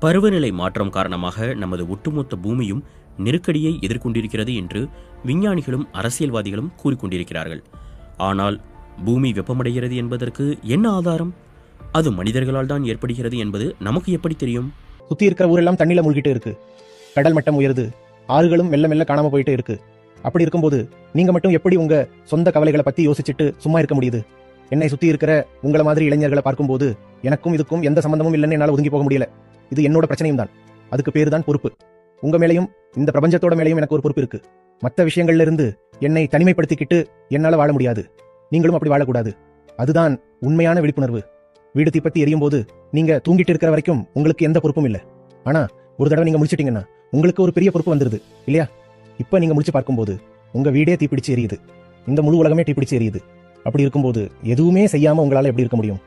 பருவநிலை மாற்றம் காரணமாக நமது ஒட்டுமொத்த பூமியும் நெருக்கடியை எதிர்கொண்டிருக்கிறது என்று விஞ்ஞானிகளும் அரசியல்வாதிகளும் கூறிக்கொண்டிருக்கிறார்கள். ஆனால் பூமி வெப்பமடைகிறது என்பதற்கு என்ன ஆதாரம்? அது மனிதர்களால் தான் ஏற்படுகிறது என்பது நமக்கு எப்படி தெரியும்? சுத்தி இருக்கிற ஊரெல்லாம் தண்ணியில மூழ்கிட்டு இருக்கு, கடல் மட்டம் உயருது, ஆறுகளும் மெல்ல மெல்ல காணாம போயிட்டு இருக்கு. அப்படி இருக்கும்போது நீங்க மட்டும் எப்படி உங்க சொந்த கவலைகளை பத்தி யோசிச்சுட்டு சும்மா இருக்க முடியுது? என்னை சுத்தி இருக்கிற உங்களை மாதிரி இளைஞர்களை பார்க்கும்போது எனக்கும் இதுக்கும் எந்த சம்பந்தமும் இல்லைன்னு என்னால ஒதுங்கி போக முடியல. இது என்னோட பிரச்சனையும் தான். அதுக்கு பேரு தான் பொறுப்பு. உங்க மேலையும் இந்த பிரபஞ்சத்தோட மேலையும் எனக்கு ஒரு பொறுப்பு இருக்கு. மற்ற விஷயங்கள்ல இருந்து என்னை தனிமைப்படுத்திக்கிட்டு என்னால வாழ முடியாது. நீங்களும் அப்படி வாழக்கூடாது. அதுதான் உண்மையான விழிப்புணர்வு. வீடு தீப்பத்தி எரியும் போது நீங்க தூங்கிட்டு இருக்கிற வரைக்கும் உங்களுக்கு எந்த பொறுப்பும் இல்லை. ஆனா ஒரு தடவை நீங்க முடிச்சிட்டீங்கன்னா உங்களுக்கு ஒரு பெரிய பொறுப்பு வந்துருது இல்லையா? இப்ப நீங்க முடிச்சு பார்க்கும்போது உங்க வீடே தீப்பிடிச்சு எரியுது, இந்த முழு உலகமே தீப்பிடிச்சு எரியுது. அப்படி இருக்கும்போது எதுவுமே செய்யாம உங்களால எப்படி இருக்க முடியும்?